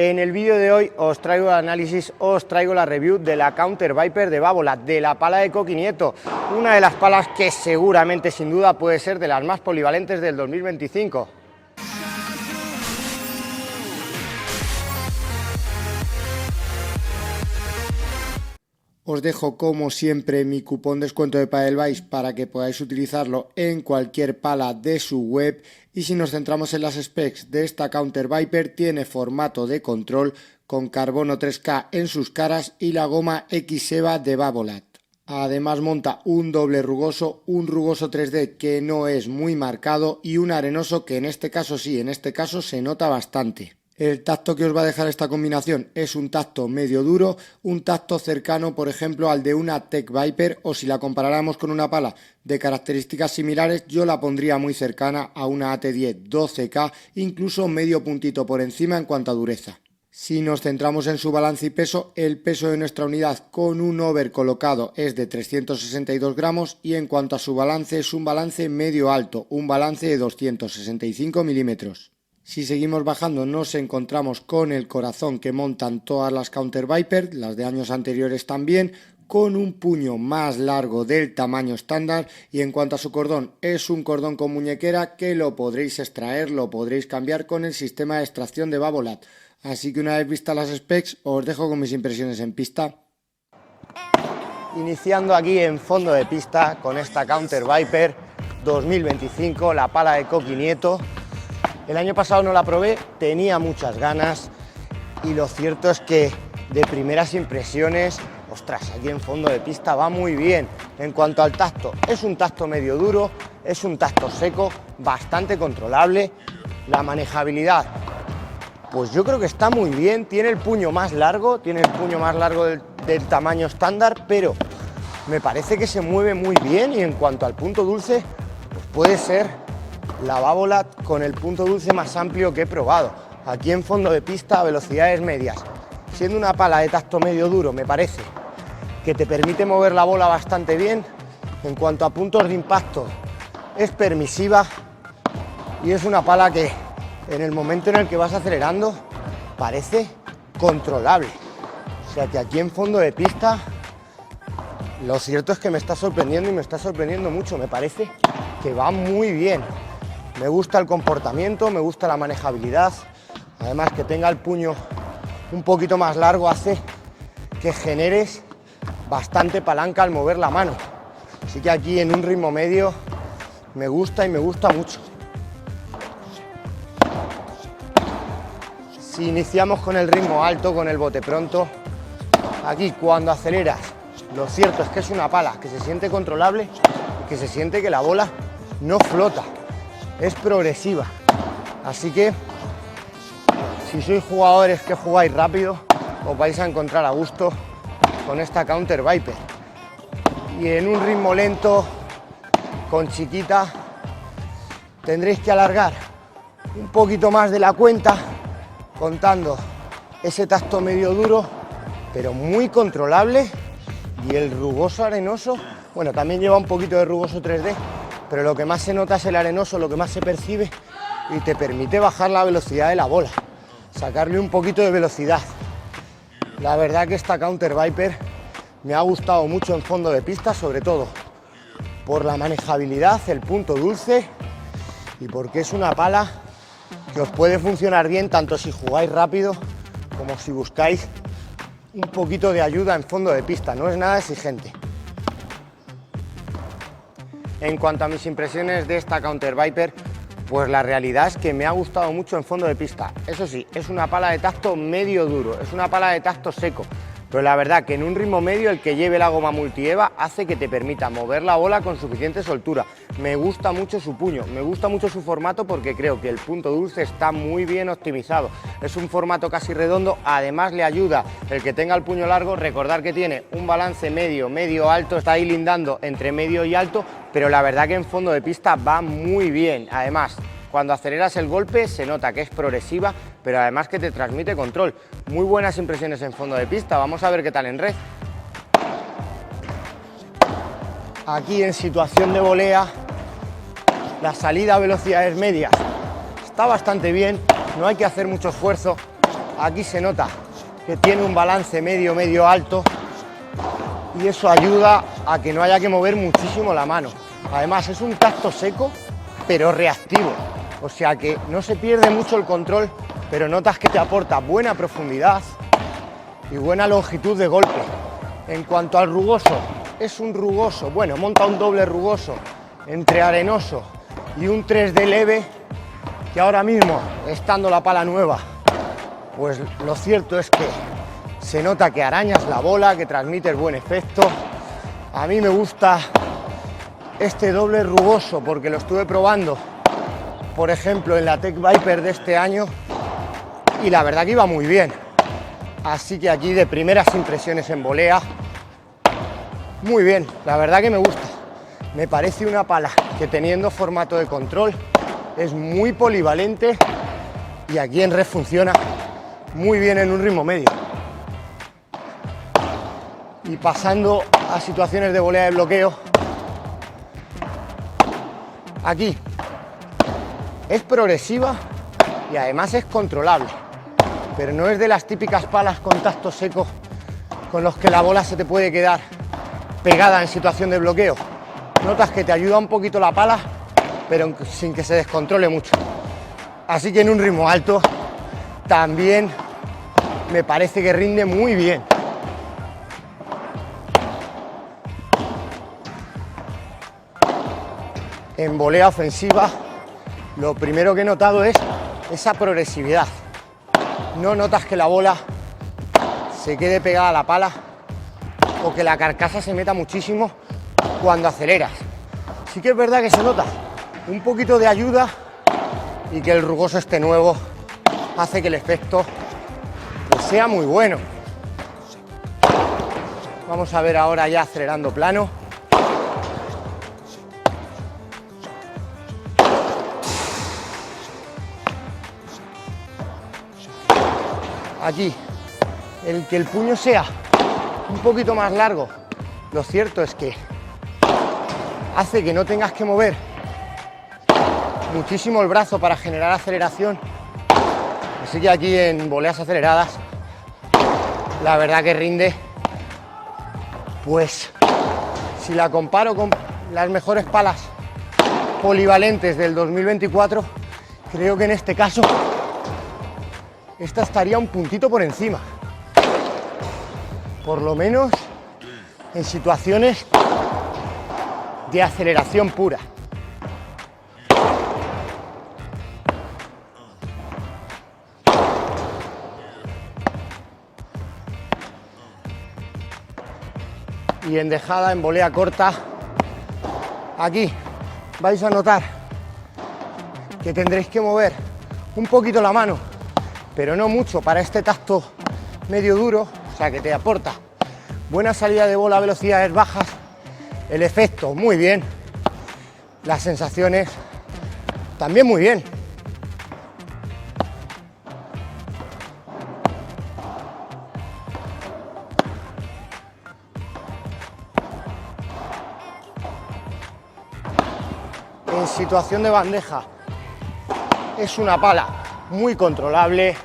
En el vídeo de hoy os traigo el análisis, os traigo la review de la Counter Viper de Babolat, de la pala de Coqui Nieto, una de las palas que seguramente, sin duda, puede ser de las más polivalentes del 2025. Os dejo como siempre mi cupón descuento de Padelbase para que podáis utilizarlo en cualquier pala de su web. Y si nos centramos en las specs de esta Counter Viper, tiene formato de control con carbono 3K en sus caras y la goma X-EVA de Babolat. Además monta un doble rugoso, un rugoso 3D que no es muy marcado y un arenoso que en este caso sí, en este caso se nota bastante. El tacto que os va a dejar esta combinación es un tacto medio duro, un tacto cercano, por ejemplo, al de una Tech Viper, o si la comparáramos con una pala de características similares, yo la pondría muy cercana a una AT10 12K, incluso medio puntito por encima en cuanto a dureza. Si nos centramos en su balance y peso, el peso de nuestra unidad con un over colocado es de 362 gramos y en cuanto a su balance es un balance medio alto, un balance de 265 milímetros. Si seguimos bajando nos encontramos con el corazón que montan todas las Counter Viper, las de años anteriores también, con un puño más largo del tamaño estándar y en cuanto a su cordón es un cordón con muñequera que lo podréis extraer, lo podréis cambiar con el sistema de extracción de Babolat. Así que una vez vistas las specs os dejo con mis impresiones en pista. Iniciando aquí en fondo de pista con esta Counter Viper 2025, la pala de Coqui Nieto. El año pasado no la probé, tenía muchas ganas y lo cierto es que de primeras impresiones, ostras, aquí en fondo de pista va muy bien. En cuanto al tacto, es un tacto medio duro, es un tacto seco, bastante controlable. La manejabilidad, pues yo creo que está muy bien, tiene el puño más largo, del tamaño estándar, pero me parece que se mueve muy bien y en cuanto al punto dulce, pues puede ser la Babolat con el punto dulce más amplio que he probado. Aquí en fondo de pista a velocidades medias, siendo una pala de tacto medio duro, me parece que te permite mover la bola bastante bien. En cuanto a puntos de impacto, es permisiva y es una pala que en el momento en el que vas acelerando parece controlable. O sea que aquí en fondo de pista lo cierto es que me está sorprendiendo y me está sorprendiendo mucho. Me parece que va muy bien. Me gusta el comportamiento, me gusta la manejabilidad, además que tenga el puño un poquito más largo hace que generes bastante palanca al mover la mano. Así que aquí en un ritmo medio me gusta y me gusta mucho. Si iniciamos con el ritmo alto, con el bote pronto, aquí cuando aceleras, lo cierto es que es una pala que se siente controlable y que se siente que la bola no flota. Es progresiva, así que si sois jugadores que jugáis rápido os vais a encontrar a gusto con esta Counter Viper. Y en un ritmo lento, con chiquita, tendréis que alargar un poquito más de la cuenta, contando ese tacto medio duro, pero muy controlable. Y el rugoso arenoso, bueno, también lleva un poquito de rugoso 3D, pero lo que más se nota es el arenoso, lo que más se percibe y te permite bajar la velocidad de la bola, sacarle un poquito de velocidad. La verdad que esta Counter Viper me ha gustado mucho en fondo de pista, sobre todo por la manejabilidad, el punto dulce y porque es una pala que os puede funcionar bien tanto si jugáis rápido como si buscáis un poquito de ayuda en fondo de pista, no es nada exigente. En cuanto a mis impresiones de esta Counter Viper, pues la realidad es que me ha gustado mucho en fondo de pista. Eso sí, es una pala de tacto medio duro, es una pala de tacto seco, pero la verdad que en un ritmo medio el que lleve la goma multi-EVA hace que te permita mover la bola con suficiente soltura. Me gusta mucho su puño, me gusta mucho su formato porque creo que el punto dulce está muy bien optimizado. Es un formato casi redondo, además le ayuda el que tenga el puño largo. Recordar que tiene un balance medio alto, está ahí lindando entre medio y alto, pero la verdad que en fondo de pista va muy bien. Además, cuando aceleras el golpe se nota que es progresiva, pero además que te transmite control. Muy buenas impresiones en fondo de pista, vamos a ver qué tal en red. Aquí en situación de volea, la salida a velocidades medias está bastante bien, no hay que hacer mucho esfuerzo Aquí se nota que tiene un balance medio alto y eso ayuda a que no haya que mover muchísimo la mano. Además es un tacto seco pero reactivo, o sea que no se pierde mucho el control, pero notas que te aporta buena profundidad y buena longitud de golpe. En cuanto al rugoso, es un rugoso, bueno, monta un doble rugoso entre arenoso y un 3D leve, que ahora mismo, estando la pala nueva, pues lo cierto es que se nota que arañas la bola, que transmites buen efecto. A mí me gusta este doble rugoso porque lo estuve probando, por ejemplo, en la Tech Viper de este año y la verdad que iba muy bien. Así que aquí de primeras impresiones en volea, muy bien, la verdad que me gusta. Me parece una pala que teniendo formato de control es muy polivalente y aquí en red funciona muy bien en un ritmo medio. Y pasando a situaciones de volea de bloqueo, aquí es progresiva y además es controlable, pero no es de las típicas palas con tacto seco con los que la bola se te puede quedar pegada en situación de bloqueo. Notas que te ayuda un poquito la pala, pero sin que se descontrole mucho. Así que en un ritmo alto también me parece que rinde muy bien. En volea ofensiva, lo primero que he notado es esa progresividad. No notas que la bola se quede pegada a la pala o que la carcasa se meta muchísimo cuando aceleras. Sí que es verdad que se nota un poquito de ayuda y que el rugoso este nuevo hace que el efecto pues sea muy bueno. Vamos a ver ahora ya acelerando plano. Aquí, el que el puño sea un poquito más largo, lo cierto es que hace que no tengas que mover muchísimo el brazo para generar aceleración. Así que aquí en voleas aceleradas, la verdad que rinde, pues si la comparo con las mejores palas polivalentes del 2024, creo que en este caso esta estaría un puntito por encima, por lo menos en situaciones de aceleración pura. Y en dejada, en volea corta, aquí vais a notar que tendréis que mover un poquito la mano, pero no mucho para este tacto medio duro, o sea que te aporta buena salida de bola a velocidades bajas, el efecto muy bien, las sensaciones también muy bien. En situación de bandeja es una pala muy controlable,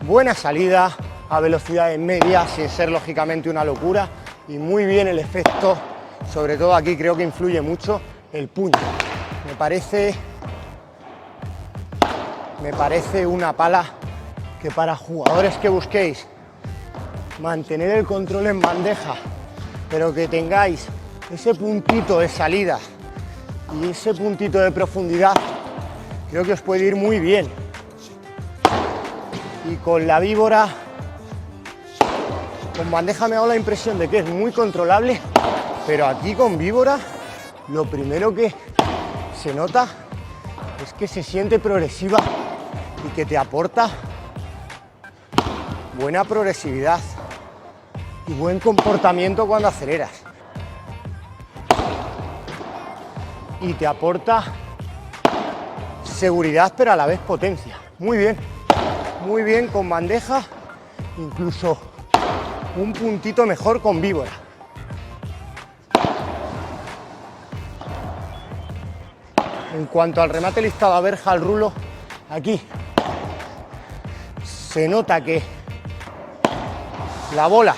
buena salida a velocidades medias sin ser lógicamente una locura y muy bien el efecto, sobre todo aquí creo que influye mucho el puño. Me parece una pala que para jugadores que busquéis mantener el control en bandeja, pero que tengáis ese puntito de salida y ese puntito de profundidad, creo que os puede ir muy bien. Y con la víbora, con bandeja me ha dado la impresión de que es muy controlable, pero aquí con víbora lo primero que se nota es que se siente progresiva y que te aporta buena progresividad y buen comportamiento cuando aceleras. Y te aporta seguridad pero a la vez potencia. Muy bien con bandeja, incluso un puntito mejor con víbora. En cuanto al remate listado a verja al rulo, aquí se nota que la bola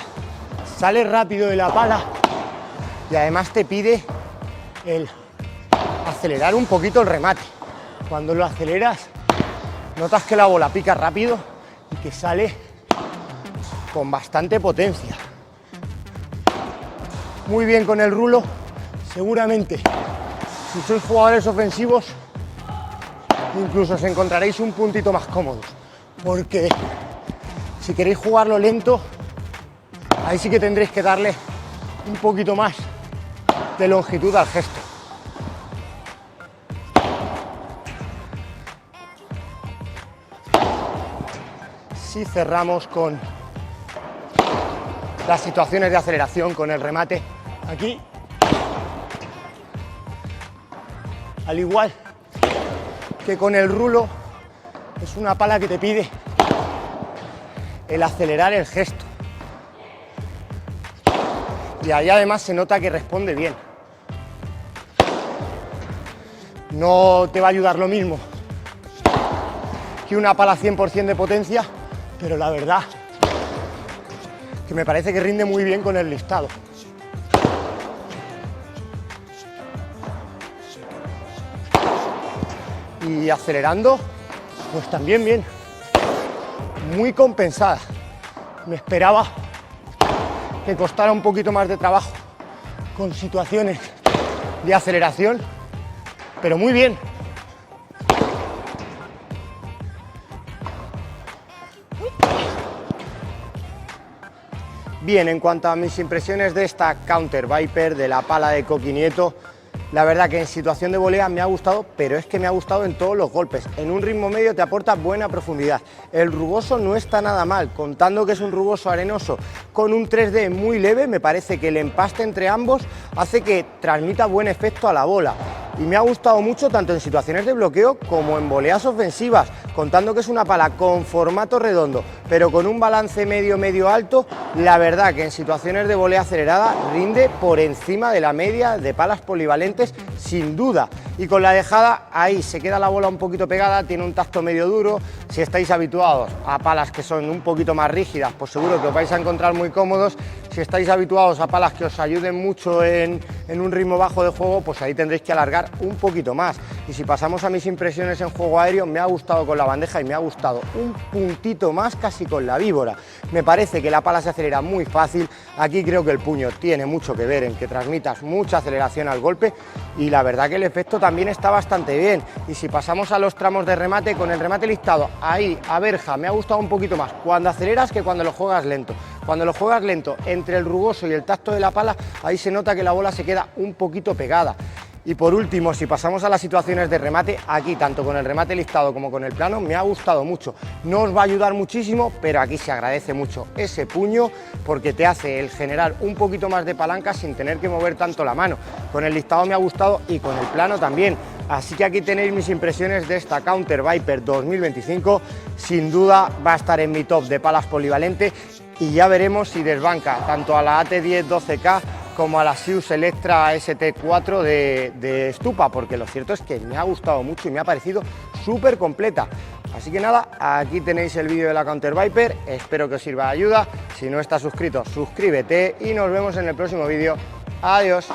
sale rápido de la pala y además te pide el acelerar un poquito el remate. Cuando lo aceleras, notas que la bola pica rápido y que sale con bastante potencia. Muy bien con el rulo. Seguramente, si sois jugadores ofensivos, incluso os encontraréis un puntito más cómodos, porque si queréis jugarlo lento, ahí sí que tendréis que darle un poquito más de longitud al gesto. Si cerramos con las situaciones de aceleración, con el remate, aquí, al igual que con el rulo, es una pala que te pide el acelerar el gesto. Y ahí además se nota que responde bien. No te va a ayudar lo mismo que una pala 100% de potencia, pero la verdad que me parece que rinde muy bien con el listado. Y acelerando, pues también bien, muy compensada. Me esperaba que costara un poquito más de trabajo con situaciones de aceleración, pero muy bien. Bien, en cuanto a mis impresiones de esta Counter Viper, de la pala de Coqui Nieto, la verdad que en situación de volea me ha gustado, pero es que me ha gustado en todos los golpes. En un ritmo medio te aporta buena profundidad. El rugoso no está nada mal, contando que es un rugoso arenoso con un 3D muy leve, me parece que el empaste entre ambos hace que transmita buen efecto a la bola. Y me ha gustado mucho tanto en situaciones de bloqueo como en voleas ofensivas, contando que es una pala con formato redondo, pero con un balance medio alto. La verdad que en situaciones de volea acelerada rinde por encima de la media de palas polivalentes, sin duda. Y con la dejada, ahí se queda la bola un poquito pegada, tiene un tacto medio duro. Si estáis habituados a palas que son un poquito más rígidas, pues seguro que os vais a encontrar muy cómodos. Si estáis habituados a palas que os ayuden mucho en un ritmo bajo de juego, pues ahí tendréis que alargar un poquito más. Y si pasamos a mis impresiones en juego aéreo, me ha gustado con la bandeja y me ha gustado un puntito más casi con la víbora. Me parece que la pala se acelera muy fácil. Aquí creo que el puño tiene mucho que ver en que transmitas mucha aceleración al golpe, y la verdad que el efecto también está bastante bien. Y si pasamos a los tramos de remate, con el remate listado, ahí a verja me ha gustado un poquito más cuando aceleras que cuando lo juegas lento. Cuando lo juegas lento, entre el rugoso y el tacto de la pala, ahí se nota que la bola se queda un poquito pegada. Y por último, si pasamos a las situaciones de remate, aquí tanto con el remate listado como con el plano me ha gustado mucho. No os va a ayudar muchísimo, pero aquí se agradece mucho ese puño porque te hace el generar un poquito más de palanca sin tener que mover tanto la mano. Con el listado me ha gustado y con el plano también. Así que aquí tenéis mis impresiones de esta Counter Viper 2025. Sin duda va a estar en mi top de palas polivalentes y ya veremos si desbanca tanto a la AT10 12K como a la Sius Electra ST4 de Stupa, porque lo cierto es que me ha gustado mucho y me ha parecido súper completa. Así que nada, aquí tenéis el vídeo de la Counter Viper, espero que os sirva de ayuda. Si no estás suscrito, suscríbete y nos vemos en el próximo vídeo. Adiós.